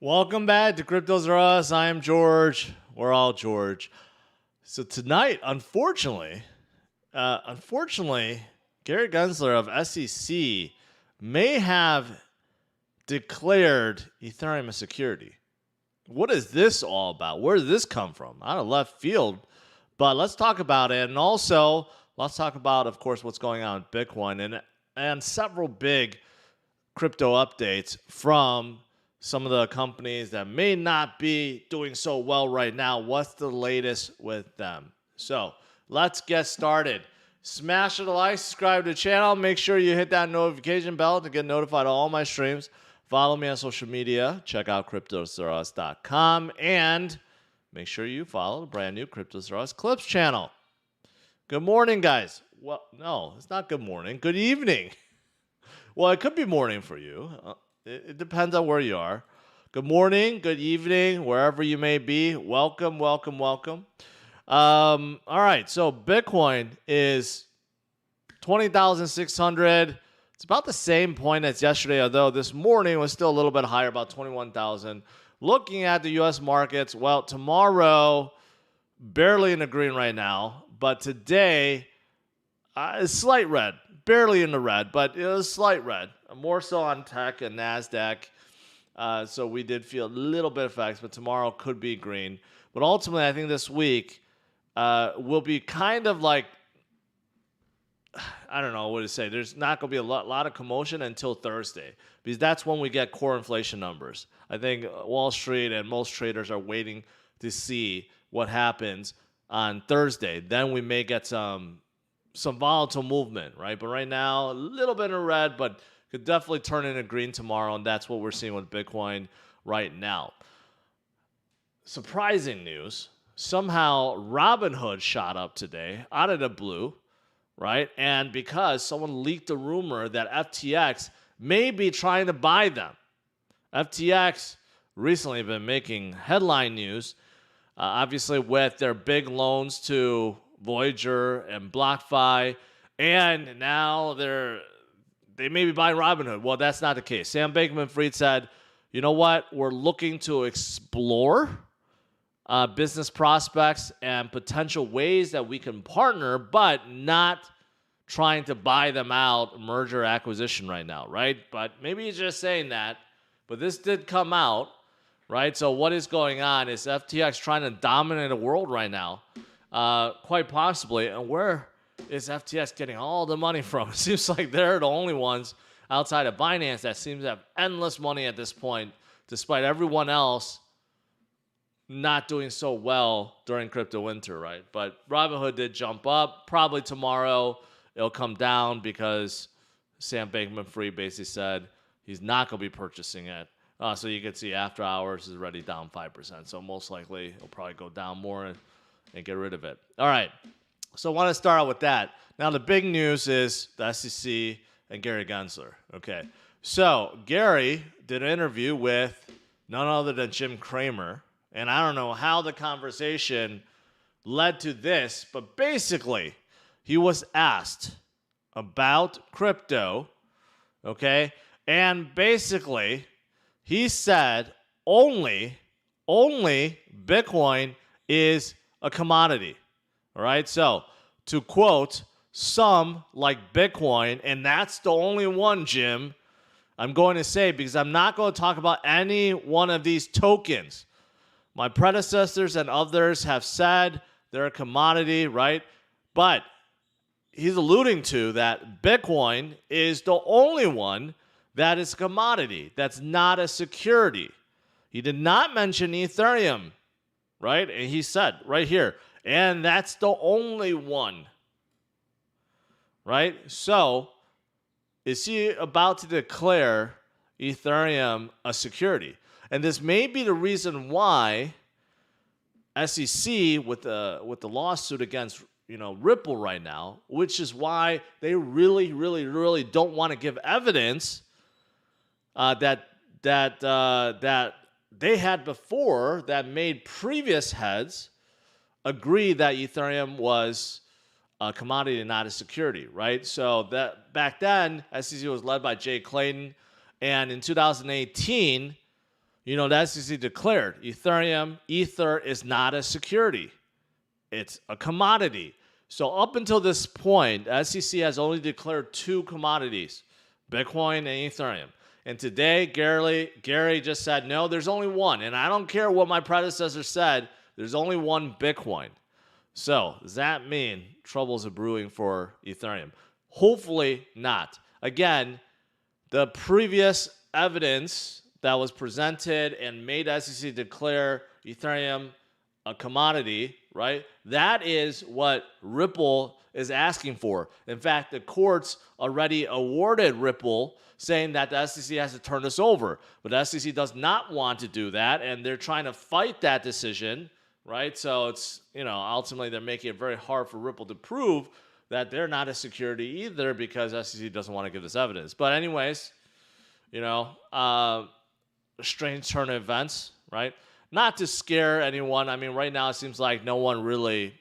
Welcome back to CryptosRUs. I am George. We're all George. So tonight, unfortunately, Gary Gensler of SEC may have declared Ethereum a security. What is this all about? Where did this come from? Out of left field. But let's talk about it. And also, let's talk about, of course, what's going on with Bitcoin and several big crypto updates from some of the companies that may not be doing so well right now. What's the latest with them? So let's get started. Smash the like, subscribe to the channel. Make sure you hit that notification bell to get notified of all my streams. Follow me on social media. Check out CryptosRUs.com. And make sure you follow the brand new CryptosRUs Clips channel. Good morning, guys. Well, no, it's not good morning. Good evening. Well, it could be morning for you. It depends on where you are. Good morning, good evening, wherever you may be. Welcome, welcome, welcome. All right, so Bitcoin is 20,600. It's about the same point as yesterday, although this morning was still a little bit higher, about 21,000. Looking at the U.S. markets, well, tomorrow, barely in the green right now, but today, it's slight red. Barely in the red, but it was slight red. More so on tech and NASDAQ. So we did feel a little bit of effects, but tomorrow could be green. But ultimately, I think this week will be kind of like, I don't know what to say. There's not going to be a lot of commotion until Thursday, because that's when we get core inflation numbers. I think Wall Street and most traders are waiting to see what happens on Thursday. Then we may get some volatile movement, right? But right now, a little bit in red, but could definitely turn into green tomorrow, and that's what we're seeing with Bitcoin right now. Surprising news. Somehow, Robinhood shot up today out of the blue, right? And because someone leaked a rumor that FTX may be trying to buy them. FTX recently been making headline news, obviously with their big loans to Voyager and BlockFi, and now they may be buying Robinhood. Well, that's not the case. Sam Bankman-Fried said, you know what? We're looking to explore business prospects and potential ways that we can partner, but not trying to buy them out, merger acquisition right now, right? But maybe he's just saying that. But this did come out, right? So what is going on is FTX trying to dominate the world right now. Quite possibly. And where is FTX getting all the money from? It seems like they're the only ones outside of Binance that seems to have endless money at this point, despite everyone else not doing so well during crypto winter, right? But Robinhood did jump up. Probably tomorrow it'll come down because Sam Bankman-Fried basically said he's not going to be purchasing it. So you can see after hours is already down 5%. So most likely it'll probably go down more and get rid of it. All right, so I want to start out with that. Now, the big news is the SEC and Gary Gensler. Okay, so Gary did an interview with none other than Jim Cramer, and I don't know how the conversation led to this, but basically, he was asked about crypto, okay, and basically, he said only Bitcoin is a commodity. All right. So to quote, some like Bitcoin, and that's the only one, Jim, I'm going to say, because I'm not going to talk about any one of these tokens. My predecessors and others have said they're a commodity, right? But he's alluding to that Bitcoin is the only one that is a commodity, that's not a security. He did not mention Ethereum. Right? And he said right here, and that's the only one. Right? So, is he about to declare Ethereum a security? And this may be the reason why SEC with the lawsuit against Ripple right now, which is why they really don't want to give evidence that they had before that made previous heads agree that Ethereum was a commodity and not a security, right? So that back then, SEC was led by Jay Clayton, and in 2018, the SEC declared Ether is not a security. It's a commodity. So up until this point, SEC has only declared 2 commodities, Bitcoin and Ethereum. And today, Gary just said, no, there's only one. And I don't care what my predecessor said, there's only one Bitcoin. So does that mean troubles are brewing for Ethereum? Hopefully not. Again, the previous evidence that was presented and made SEC declare Ethereum a commodity, right? That is what Ripple is asking for. In fact, the courts already awarded Ripple, saying that the SEC has to turn this over. But the SEC does not want to do that, and they're trying to fight that decision, right? So it's, ultimately they're making it very hard for Ripple to prove that they're not a security either, because SEC doesn't want to give this evidence. But anyways, strange turn of events, right? Not to scare anyone. I mean, right now it seems like no one really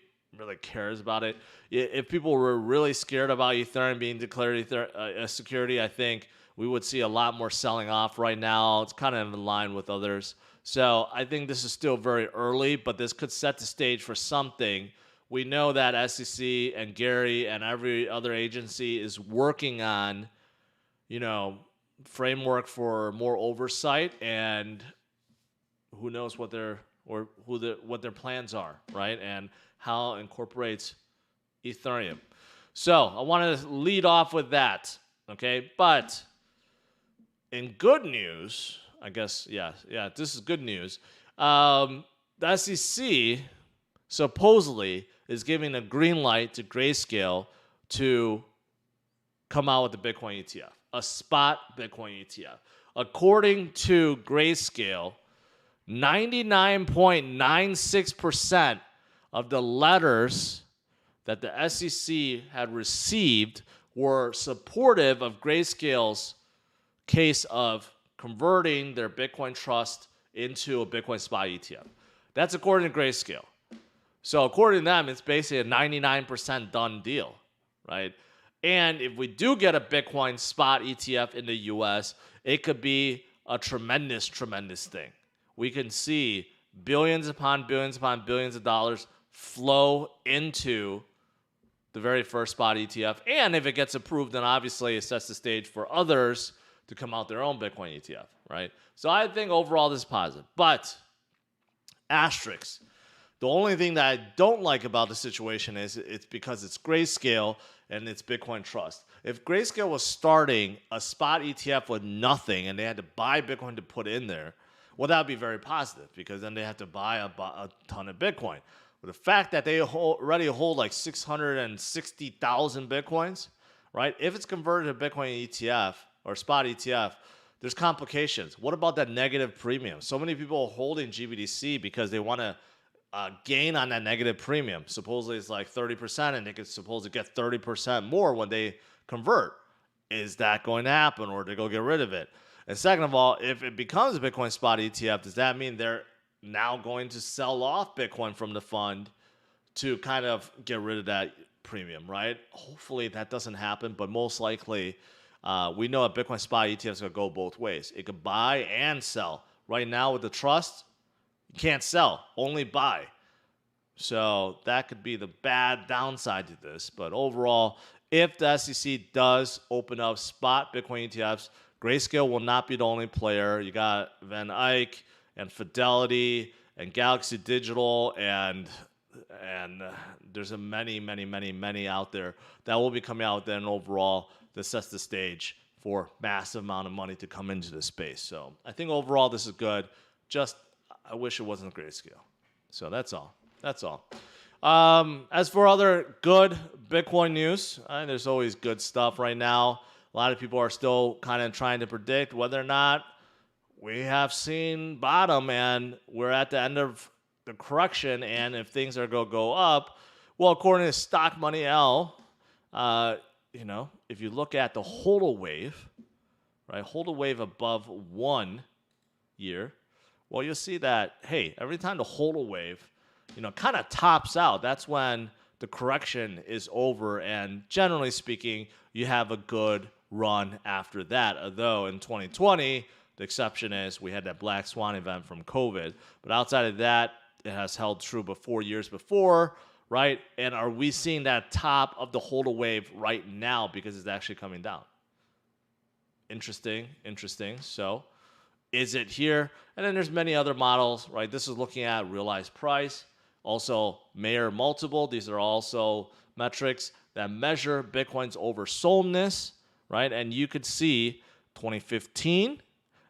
cares about it. If people were really scared about Ethereum being declared a security, I think we would see a lot more selling off right now. It's kind of in line with others. So I think this is still very early, but this could set the stage for something. We know that SEC and Gary and every other agency is working on, framework for more oversight, and who knows what their plans are, right? And how it incorporates Ethereum. So I want to lead off with that, okay? But in good news, I guess, yeah, this is good news. The SEC supposedly is giving a green light to Grayscale to come out with the Bitcoin ETF, a spot Bitcoin ETF. According to Grayscale, 99.96% of the letters that the SEC had received were supportive of Grayscale's case of converting their Bitcoin trust into a Bitcoin spot ETF. That's according to Grayscale. So according to them, it's basically a 99% done deal, right? And if we do get a Bitcoin spot ETF in the US, it could be a tremendous, tremendous thing. We can see billions upon billions upon billions of dollars flow into the very first spot ETF. And if it gets approved, then obviously it sets the stage for others to come out their own Bitcoin ETF, right? So I think overall this is positive. But, asterisk, the only thing that I don't like about the situation is it's because it's Grayscale and it's Bitcoin Trust. If Grayscale was starting a spot ETF with nothing and they had to buy Bitcoin to put in there, well, that would be very positive, because then they have to buy a ton of Bitcoin. But the fact that they already hold like 660,000 Bitcoins, right? If it's converted to Bitcoin ETF or spot ETF, there's complications. What about that negative premium? So many people are holding GBTC because they want to gain on that negative premium. Supposedly it's like 30%, and they could supposedly get 30% more when they convert. Is that going to happen, or to go get rid of it? And second of all, if it becomes a Bitcoin spot ETF, does that mean they're now going to sell off Bitcoin from the fund to kind of get rid of that premium, right? Hopefully that doesn't happen, but most likely we know a Bitcoin spot ETF is going to go both ways. It could buy and sell. Right now with the trust, you can't sell, only buy. So that could be the bad downside to this. But overall, if the SEC does open up spot Bitcoin ETFs, Grayscale will not be the only player. You got Van Eyck and Fidelity and Galaxy Digital, and there's a many out there that will be coming out then. Overall, this sets the stage for massive amount of money to come into the space. So I think overall this is good. Just I wish it wasn't Grayscale. So that's all. As for other good Bitcoin news, there's always good stuff right now. A lot of people are still kind of trying to predict whether or not we have seen bottom and we're at the end of the correction, and if things are going to go up. Well, according to Stock Money L, if you look at the HODL Wave, right, HODL Wave above 1 year, well, you'll see that, hey, every time the HODL Wave, kind of tops out, that's when the correction is over, and generally speaking, you have a good run after that. Although in 2020, The exception is we had that black swan event from COVID. But outside of that, it has held true 4 years before, right? And are we seeing that top of the HODL wave right now because it's actually coming down? Interesting. So is it here? And then there's many other models, right? This is looking at realized price, also Mayer multiple. These are also metrics that measure Bitcoin's oversoldness, right? And you could see 2015,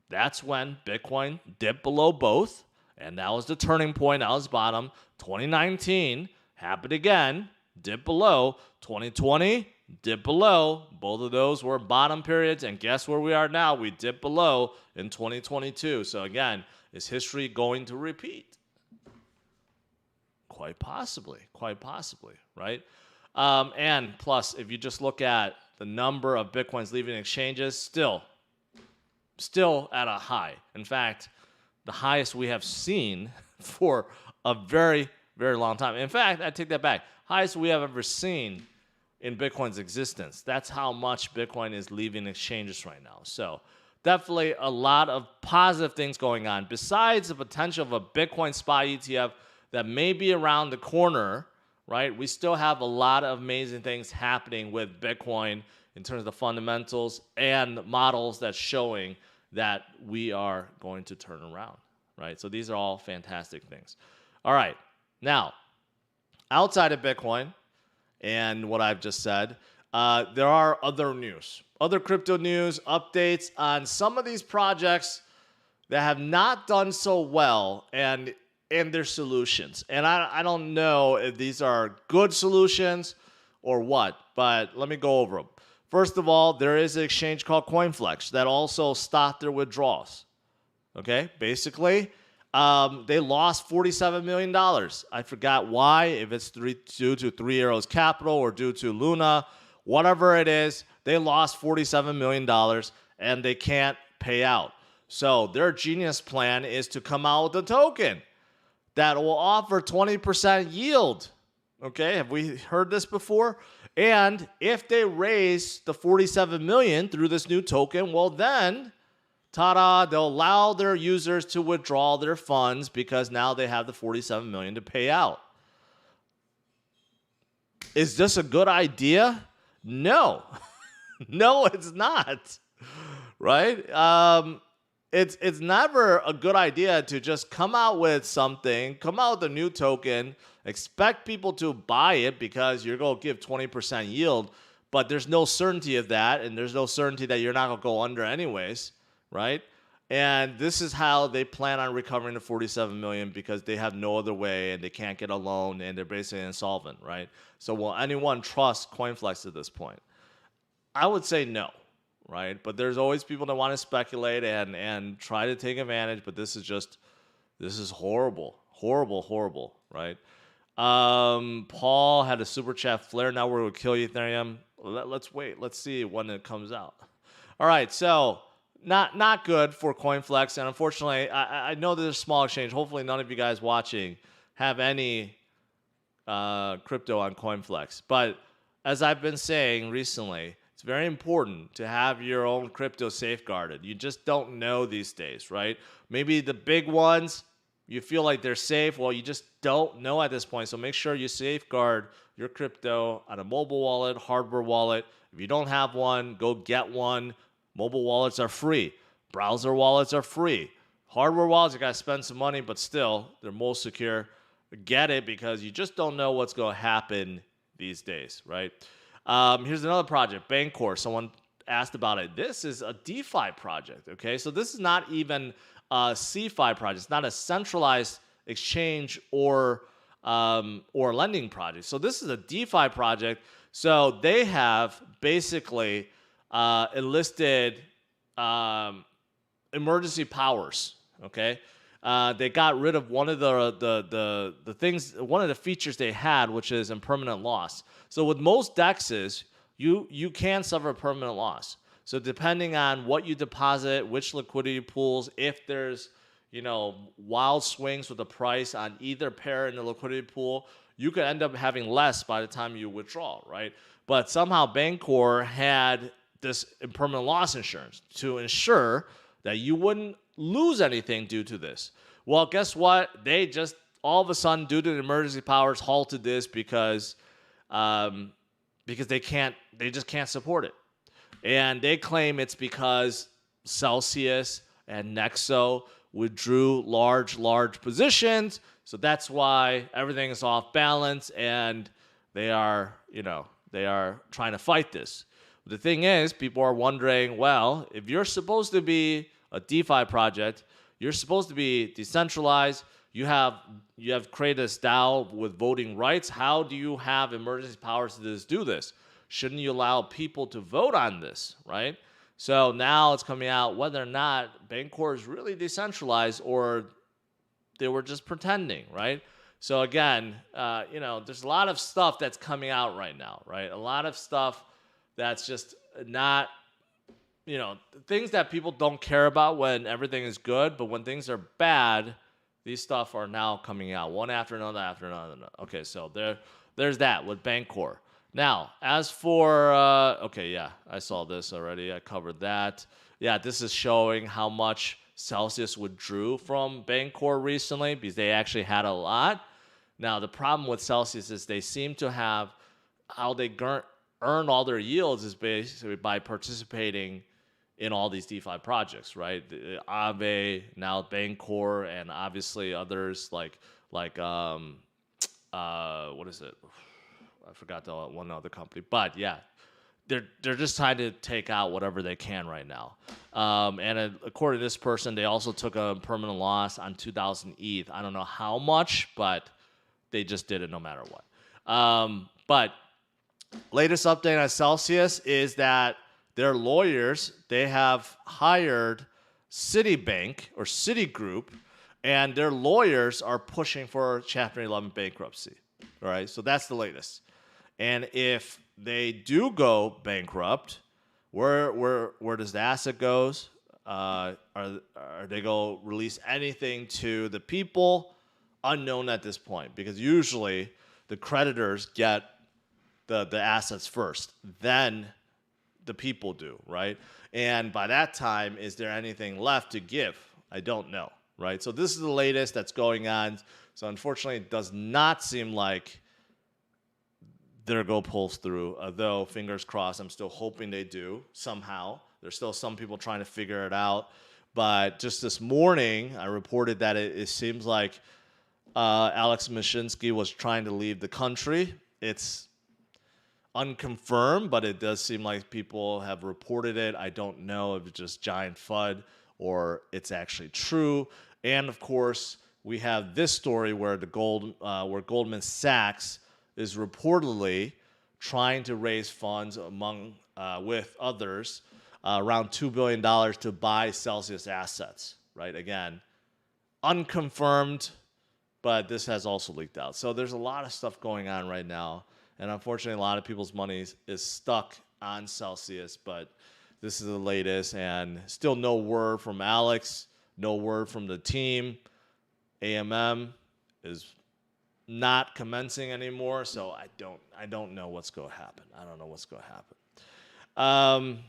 that's when Bitcoin dipped below both, and that was the turning point. That was bottom. 2019 happened again, dipped below. 2020, dipped below. Both of those were bottom periods, and guess where we are now? We dipped below in 2022. So again, is history going to repeat? Quite possibly, right? And plus, if you just look at the number of Bitcoins leaving exchanges, still at a high. In fact, the highest we have seen for a very, very long time. In fact, I take that back. Highest we have ever seen in Bitcoin's existence. That's how much Bitcoin is leaving exchanges right now. So definitely a lot of positive things going on. Besides the potential of a Bitcoin spot ETF that may be around the corner, right? We still have a lot of amazing things happening with Bitcoin in terms of the fundamentals and models that's showing that we are going to turn around, right? So these are all fantastic things. All right. Now, outside of Bitcoin and what I've just said, there are other news, other crypto news, updates on some of these projects that have not done so well and their solutions. And I don't know if these are good solutions or what, but let me go over them. First of all, there is an exchange called COINFLEX that also stopped their withdrawals. Okay, basically, they lost $47 million. I forgot why, if it's due to 3 Arrows Capital or due to Luna, whatever it is, they lost $47 million and they can't pay out. So their genius plan is to come out with a token that will offer 20% yield. Okay, have we heard this before? And if they raise the $47 million through this new token, well then, ta-da, they'll allow their users to withdraw their funds because now they have the $47 million to pay out. Is this a good idea? No. No, it's not. Right? It's never a good idea to just come out with something, come out with a new token, expect people to buy it because you're going to give 20% yield, but there's no certainty of that, and there's no certainty that you're not going to go under anyways, right? And this is how they plan on recovering the $47 million because they have no other way and they can't get a loan and they're basically insolvent, right? So will anyone trust COINFLEX at this point? I would say no. Right, but there's always people that want to speculate and try to take advantage. But this is horrible, right? Paul had a super chat. Flare network would kill Ethereum. Let's wait. Let's see when it comes out. All right, so not good for COINFLEX, and unfortunately, I know there's a small exchange. Hopefully, none of you guys watching have any crypto on COINFLEX. But as I've been saying recently, it's very important to have your own crypto safeguarded. You just don't know these days, right? Maybe the big ones, you feel like they're safe. Well, you just don't know at this point. So make sure you safeguard your crypto on a mobile wallet, hardware wallet. If you don't have one, go get one. Mobile wallets are free. Browser wallets are free. Hardware wallets, you got to spend some money, but still, they're most secure. Get it because you just don't know what's going to happen these days, right? Here's another project, Bancor. Someone asked about it. This is a DeFi project, okay? So this is not even a CeFi project. It's not a centralized exchange or lending project. So this is a DeFi project. So they have basically enlisted emergency powers, okay? They got rid of one of the things, one of the features they had, which is impermanent loss. So with most DEXs, you can suffer a permanent loss. So depending on what you deposit, which liquidity pools, if there's wild swings with the price on either pair in the liquidity pool, you could end up having less by the time you withdraw, right? But somehow Bancor had this impermanent loss insurance to ensure that you wouldn't lose anything due to this. Well, guess what? They just all of a sudden, due to the emergency powers, halted this because they just can't support it. And they claim it's because Celsius and Nexo withdrew large positions. So that's why everything is off balance, and they are trying to fight this. The thing is, people are wondering, well, if you're supposed to be a DeFi project, you're supposed to be decentralized, you have created this DAO with voting rights, how do you have emergency powers to do this? Shouldn't you allow people to vote on this, right? So now it's coming out whether or not Bancor is really decentralized or they were just pretending, right? So again, there's a lot of stuff that's coming out right now, right? A lot of stuff that's just not, things that people don't care about when everything is good, but when things are bad, these stuff are now coming out one after another. Okay, so there's that with Bancor. Now, as for, I saw this already. I covered that. Yeah, this is showing how much Celsius withdrew from Bancor recently because they actually had a lot. Now, the problem with Celsius is they seem to have how they earn all their yields is basically by participating in all these DeFi projects, right? Aave, now Bancor, and obviously others like what is it? I forgot the one other company, but yeah, they're just trying to take out whatever they can right now. And according to this person, they also took a permanent loss on 2,000 ETH. I don't know how much, but they just did it no matter what. But latest update on Celsius is that their lawyers, they have hired Citibank or Citigroup, and their lawyers are pushing for Chapter 11 bankruptcy. All right, so that's the latest. And if they do go bankrupt, where does the asset goes? Are they going to release anything to the people? Unknown at this point, because usually the creditors get the assets first, then the people do, right? And by that time, is there anything left to give? I don't know, right? So this is the latest that's going on. So unfortunately, it does not seem like their go pulls through, although fingers crossed, I'm still hoping they do somehow. There's still some people trying to figure it out. But just this morning, I reported that it seems like Alex Mashinsky was trying to leave the country. It's unconfirmed, but it does seem like people have reported it. I don't know if it's just giant FUD or it's actually true. And of course, we have this story where where Goldman Sachs is reportedly trying to raise funds with others around $2 billion to buy Celsius assets, right? Again, unconfirmed, but this has also leaked out. So there's a lot of stuff going on right now. And unfortunately, a lot of people's money is stuck on Celsius, but this is the latest. And still no word from Alex, no word from the team. AMM is not commencing anymore, so I don't know what's going to happen. I don't know what's going to happen.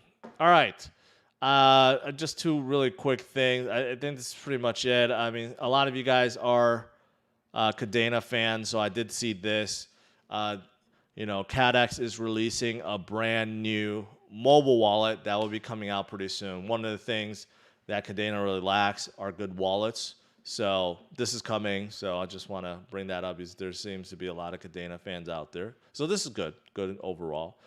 All right. Just two really quick things. I think this is pretty much it. I mean, a lot of you guys are Kadena fans, so I did see this. CADX is releasing a brand new mobile wallet that will be coming out pretty soon. One of the things that Kadena really lacks are good wallets. So this is coming. So I just want to bring that up because there seems to be a lot of Kadena fans out there. So this is good overall.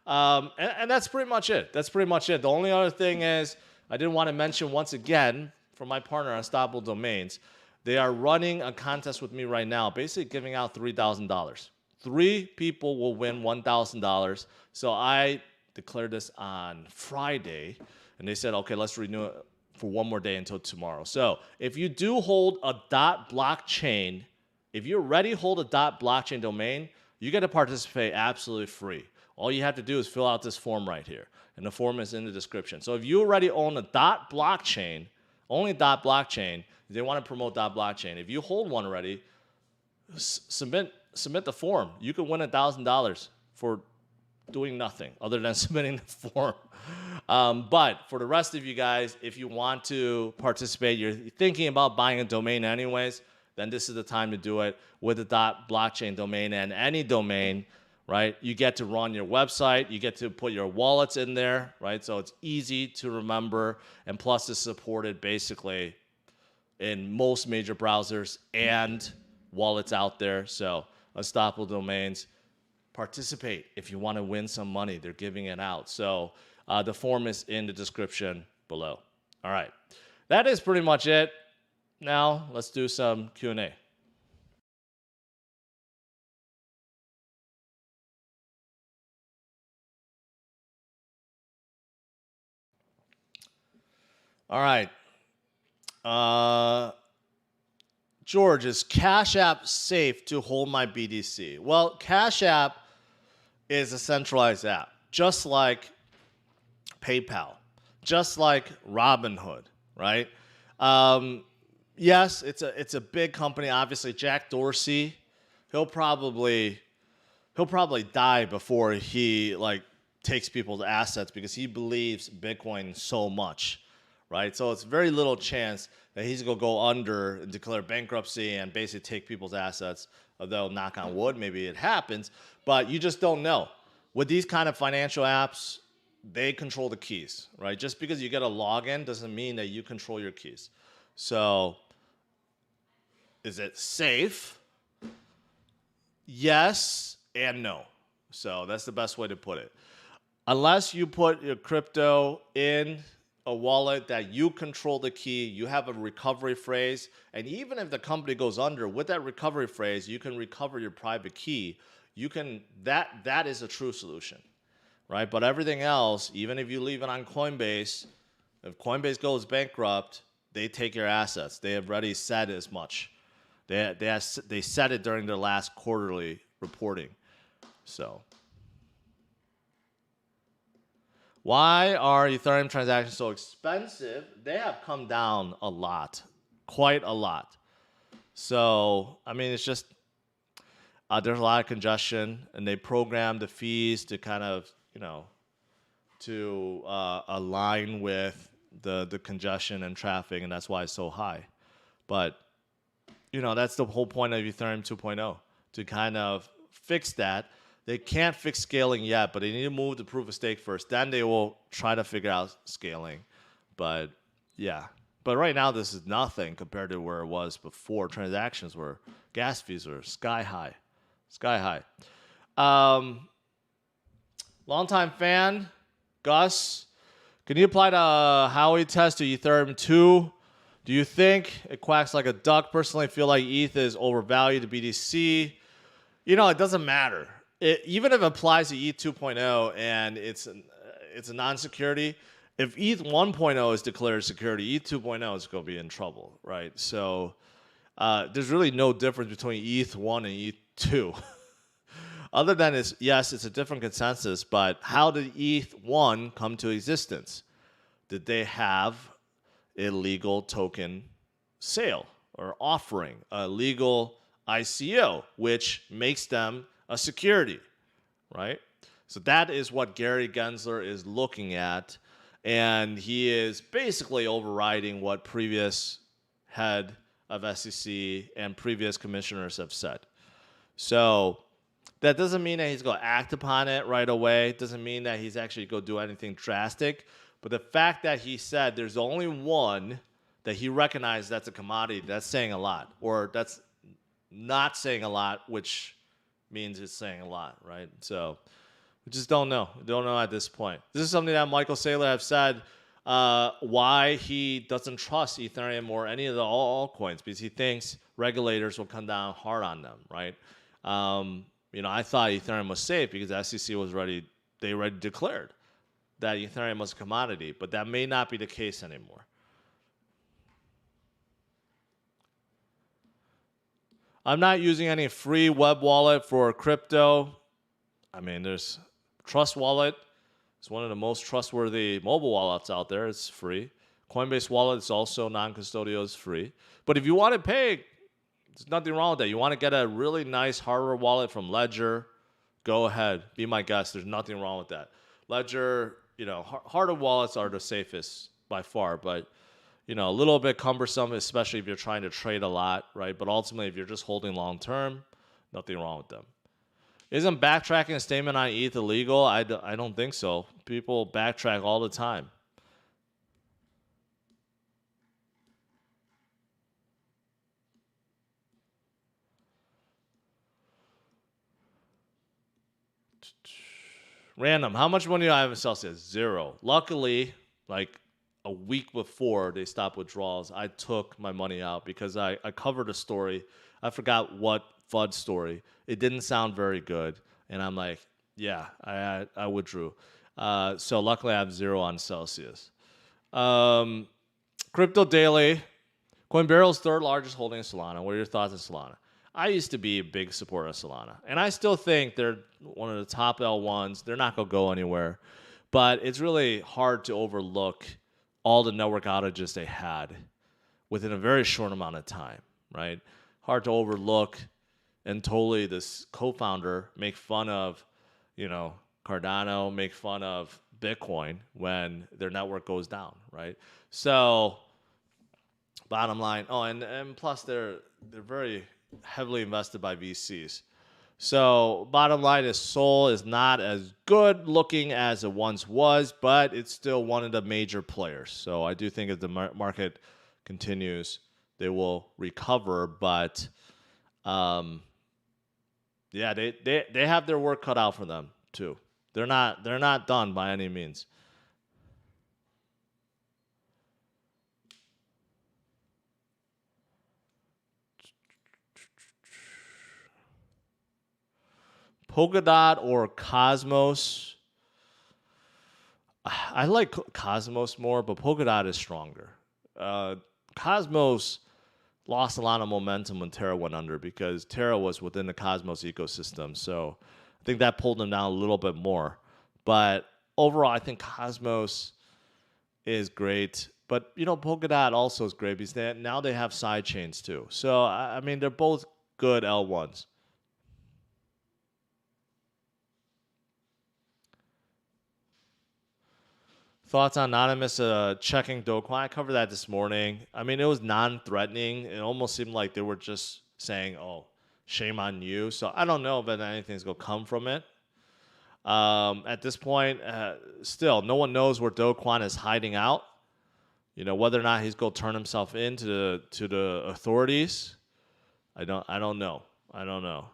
And that's pretty much it. The only other thing is I did want to mention once again from my partner Unstoppable Domains, they are running a contest with me right now, basically giving out $3,000. 3 people will win $1,000. So I declared this on Friday, and they said, okay, let's renew it for one more day until tomorrow. So if you do hold a .blockchain, if you already hold a .blockchain domain, you get to participate absolutely free. All you have to do is fill out this form right here, and the form is in the description. So if you already own a .blockchain, only .blockchain, they want to promote .blockchain. If you hold one already, submit the form. You could win $1,000 for doing nothing other than submitting the form. But for the rest of you guys, if you want to participate, you're thinking about buying a domain anyways, then this is the time to do it with the .blockchain domain and any domain, right? You get to run your website. You get to put your wallets in there, right? So it's easy to remember. And plus, it's supported basically in most major browsers and wallets out there. So Unstoppable Domains, participate if you want to win some money. They're giving it out. So the form is in the description below. All right. That is pretty much it. Now let's do some Q&A. All right. George, is Cash App safe to hold my BTC? Well, Cash App is a centralized app, just like PayPal, just like Robinhood, right? Yes, it's a big company. Obviously, Jack Dorsey, he'll probably die before he takes people's assets because he believes Bitcoin so much, right? So it's very little chance that he's going to go under and declare bankruptcy and basically take people's assets. Although, knock on wood, maybe it happens, but you just don't know. With these kind of financial apps, they control the keys, right? Just because you get a login doesn't mean that you control your keys. So, is it safe? Yes and no. So that's the best way to put it. Unless you put your crypto in a wallet that you control the key, you have a recovery phrase, and even if the company goes under, with that recovery phrase, you can recover your private key. You can that is a true solution, right? But everything else, even if you leave it on Coinbase, if Coinbase goes bankrupt, they take your assets. They have already said as much. They said it during their last quarterly reporting. So, why are Ethereum transactions so expensive? They have come down a lot, quite a lot. So, I mean, it's just there's a lot of congestion, and they program the fees to kind of, to align with the congestion and traffic, and that's why it's so high. But, that's the whole point of Ethereum 2.0, to kind of fix that. They can't fix scaling yet, but they need to move to proof of stake first. Then they will try to figure out scaling. But, yeah. But right now, this is nothing compared to where it was before. Transactions were, gas fees were sky high. Sky high. Longtime fan, Gus, can you apply the Howey test to Ethereum 2? Do you think it quacks like a duck? Personally, I feel like ETH is overvalued to BTC. It doesn't matter. Even if it applies to ETH 2.0 and it's a non-security, if ETH 1.0 is declared security, ETH 2.0 is going to be in trouble, right? So there's really no difference between ETH 1 and ETH 2. Other than it's a different consensus, but how did ETH 1 come to existence? Did they have a legal token sale or offering, a legal ICO, which makes them a security, right? So that is what Gary Gensler is looking at, and he is basically overriding what previous head of SEC and previous commissioners have said. So that doesn't mean that he's going to act upon it right away. It doesn't mean that he's actually going to do anything drastic. But the fact that he said there's only one that he recognized that's a commodity, that's saying a lot. Or that's not saying a lot, which means it's saying a lot, right? So we just don't know. We don't know at this point. This is something that Michael Saylor have said why he doesn't trust Ethereum or any of the altcoins, because he thinks regulators will come down hard on them, right? I thought Ethereum was safe because the SEC was already declared that Ethereum was a commodity, but that may not be the case anymore. I'm not using any free web wallet for crypto. I mean, there's Trust Wallet. It's one of the most trustworthy mobile wallets out there. It's free. Coinbase Wallet is also non-custodial. It's free. But if you want to pay, there's nothing wrong with that. You want to get a really nice hardware wallet from Ledger, go ahead. Be my guest. There's nothing wrong with that. Ledger, harder wallets are the safest by far, but a little bit cumbersome, especially if you're trying to trade a lot, right? But ultimately, if you're just holding long term, nothing wrong with them. Isn't backtracking a statement on ETH illegal? I don't think so. People backtrack all the time. Random. How much money do I have in Celsius? 0. Luckily, like a week before they stopped withdrawals, I took my money out because I covered a story. I forgot what FUD story. It didn't sound very good. And I'm like, yeah, I withdrew. So luckily I have 0 on Celsius. Crypto Daily. Coinbarrel's third largest holding in Solana. What are your thoughts on Solana? I used to be a big supporter of Solana, and I still think they're one of the top L1s. They're not going to go anywhere, but it's really hard to overlook all the network outages they had within a very short amount of time, right? Hard to overlook and totally this co-founder make fun of, Cardano, make fun of Bitcoin when their network goes down, right? So bottom line, and plus they're very heavily invested by VCs. So bottom line is Sol is not as good looking as it once was, but it's still one of the major players. So I do think if the market continues, they will recover. But yeah, they have their work cut out for them too. They're not done by any means. Polkadot or Cosmos? I like Cosmos more, but Polkadot is stronger. Cosmos lost a lot of momentum when Terra went under because Terra was within the Cosmos ecosystem. So I think that pulled them down a little bit more. But overall, I think Cosmos is great. But, Polkadot also is great because now they have side chains too. So, I mean, they're both good L1s. Thoughts on anonymous checking Dogecoin? I covered that this morning. I mean, it was non-threatening. It almost seemed like they were just saying, "Oh, shame on you." So I don't know if anything's gonna come from it. At this point, still, no one knows where Dogecoin is hiding out. Whether or not he's gonna turn himself in to the authorities. I don't know. I don't know.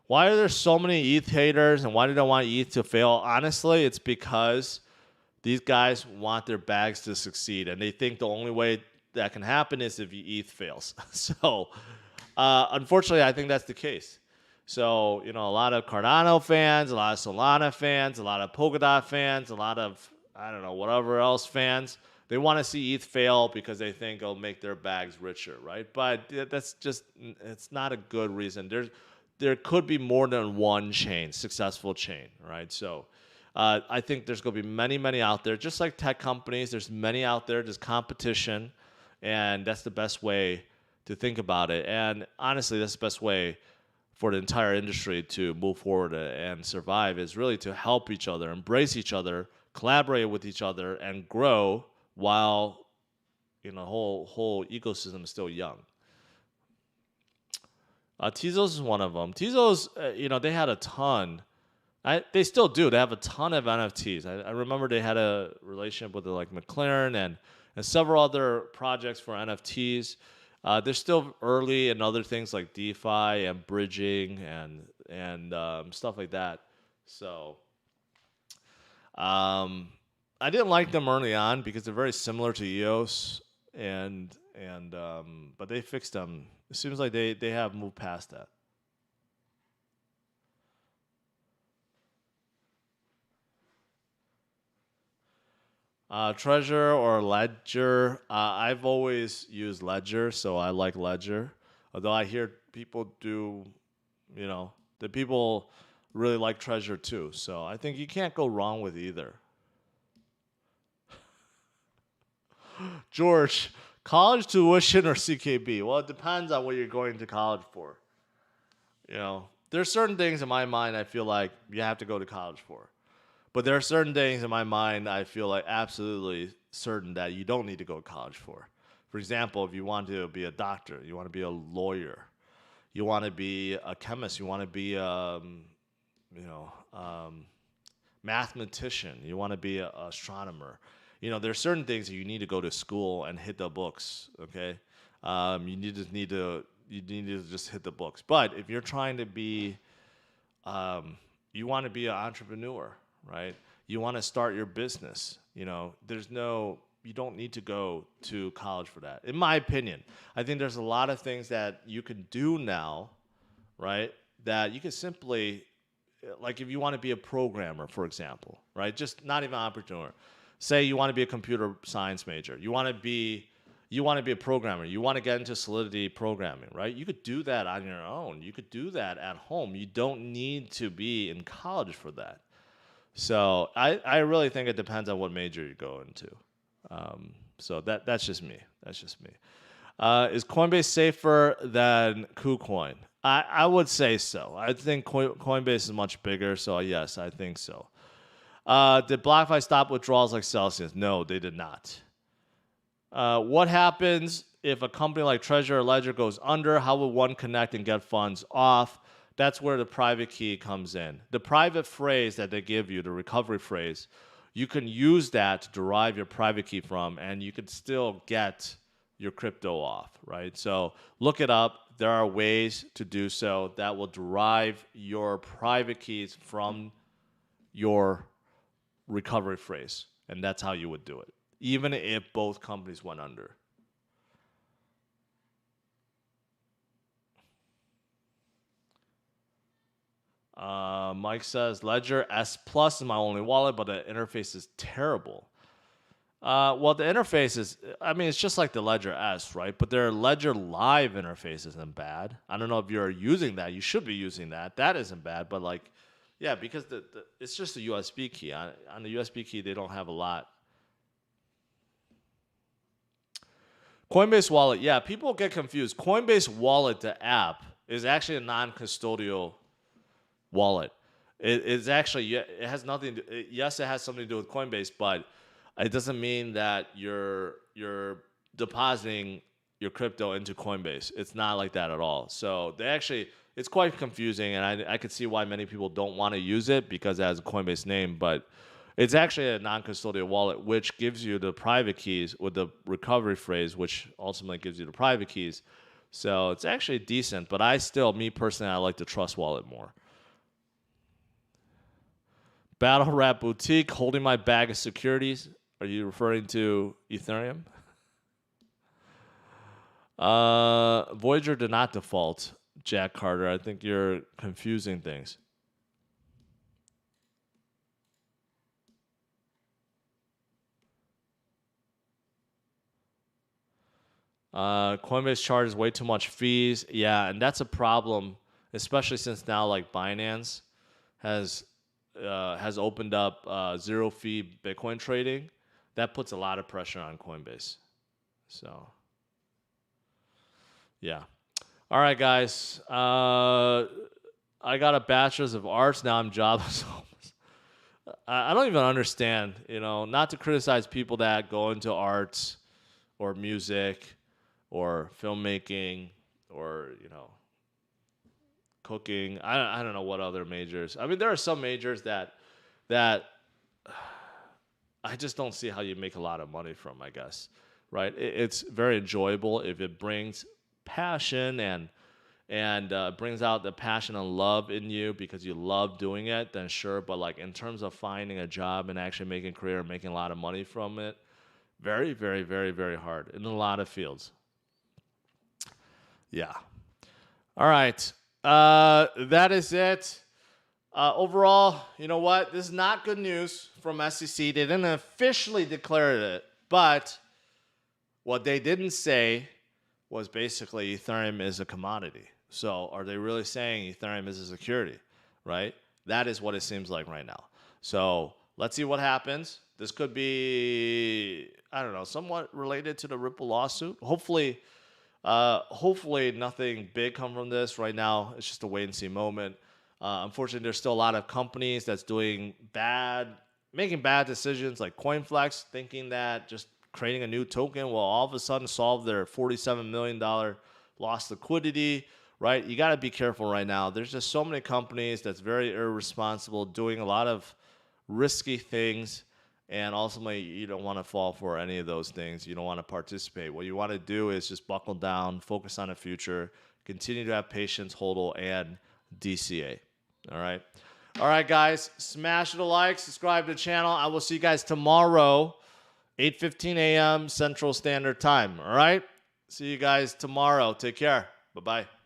Why are there so many ETH haters, and why do they want ETH to fail? Honestly, it's because these guys want their bags to succeed, and they think the only way that can happen is if ETH fails. So, unfortunately, I think that's the case. So, a lot of Cardano fans, a lot of Solana fans, a lot of Polkadot fans, a lot of, I don't know, whatever else fans, they want to see ETH fail because they think it'll make their bags richer, right? But that's just, it's not a good reason. There could be more than one successful chain, right? So I think there's going to be many, many out there. Just like tech companies, there's many out there. There's competition, and that's the best way to think about it. And honestly, that's the best way for the entire industry to move forward and survive is really to help each other, embrace each other, collaborate with each other, and grow while the whole ecosystem is still young. Tezos is one of them. Tezos, they had a ton. They still do. They have a ton of NFTs. I remember they had a relationship with like McLaren and several other projects for NFTs. They're still early in other things like DeFi and bridging and stuff like that. So I didn't like them early on because they're very similar to EOS but they fixed them. It seems like they have moved past that. Treasure or Ledger? I've always used Ledger, so I like Ledger. Although I hear people the people really like Treasure too. So I think you can't go wrong with either. George, college tuition or CKB? Well, it depends on what you're going to college for. there's certain things in my mind I feel like you have to go to college for. But there are certain things in my mind I feel like absolutely certain that you don't need to go to college for. For example, if you want to be a doctor, you want to be a lawyer, you want to be a chemist, you want to be mathematician, you want to be an astronomer. There's certain things that you need to go to school and hit the books. Okay, you need to just hit the books. But if you're trying to be, you want to be an entrepreneur, right? You want to start your business. You don't need to go to college for that. In my opinion, I think there's a lot of things that you can do now, right? That you can simply, like if you want to be a programmer, for example, right? Just not even an entrepreneur. Say you want to be a computer science major. You want to be a programmer. You want to get into Solidity programming, right? You could do that on your own. You could do that at home. You don't need to be in college for that. So I really think it depends on what major you go into. So that's just me. That's just me. Is Coinbase safer than KuCoin? I would say so. I think Coinbase is much bigger. So yes, I think so. Did BlockFi stop withdrawals like Celsius? No, they did not. What happens if a company like Treasure or Ledger goes under? How will one connect and get funds off? That's where the private key comes in. The private phrase that they give you, the recovery phrase, you can use that to derive your private key from, and you can still get your crypto off, right? So look it up. There are ways to do so that will derive your private keys from your recovery phrase, and that's how you would do it, even if both companies went under. Mike says, Ledger S Plus is my only wallet, but the interface is terrible. Well, the interface is, it's just like the Ledger S, right? But their Ledger Live interface isn't bad. I don't know if you're using that. You should be using that. That isn't bad, but yeah, because it's just a USB key. On the USB key, they don't have a lot. Coinbase Wallet, yeah, people get confused. Coinbase Wallet, the app, is actually a non-custodial wallet. It's actually, it has nothing to, yes, it has something to do with Coinbase, but it doesn't mean that you're depositing your crypto into Coinbase. It's not like that at all. So it's quite confusing, and I could see why many people don't want to use it because it has a Coinbase name, but it's actually a non-custodial wallet, which gives you the private keys with the recovery phrase, which ultimately gives you the private keys. So it's actually decent, but me personally, I like the Trust Wallet more. Battle Rap Boutique, holding my bag of securities. Are you referring to Ethereum? Voyager did not default, Jack Carter. I think you're confusing things. Coinbase charges way too much fees. Yeah, and that's a problem, especially since now Binance has opened up zero fee Bitcoin trading. That puts a lot of pressure on Coinbase. So, yeah. All right, guys. I got a bachelor's of arts. Now I'm jobless. I don't even understand, not to criticize people that go into arts or music or filmmaking or, cooking. I don't know what other majors. There are some majors that I just don't see how you make a lot of money from, I guess, right? It's very enjoyable if it brings passion and brings out the passion and love in you because you love doing it, then sure. But in terms of finding a job and actually making a career and making a lot of money from it, very, very, very, very hard in a lot of fields. Yeah. All right. That is it. Overall, you know what? This is not good news from SEC. They didn't officially declare it, but what they didn't say was basically Ethereum is a commodity. So are they really saying Ethereum is a security, right? That is what it seems like right now. So let's see what happens. This could be, somewhat related to the Ripple lawsuit. Hopefully, Hopefully nothing big come from this. Right now, it's just a wait and see moment. Unfortunately, there's still a lot of companies that's doing bad, making bad decisions, like COINFLEX, thinking that just creating a new token will all of a sudden solve their $47 million lost liquidity, right? You got to be careful right now. There's just so many companies that's very irresponsible, doing a lot of risky things, and ultimately you don't want to fall for any of those things. You don't want to participate. What you want to do is just buckle down, focus on the future, continue to have patience, HODL, and DCA. All right. All right, guys. Smash the like, subscribe to the channel. I will see you guys tomorrow, 8:15 a.m. Central Standard Time. All right. See you guys tomorrow. Take care. Bye-bye.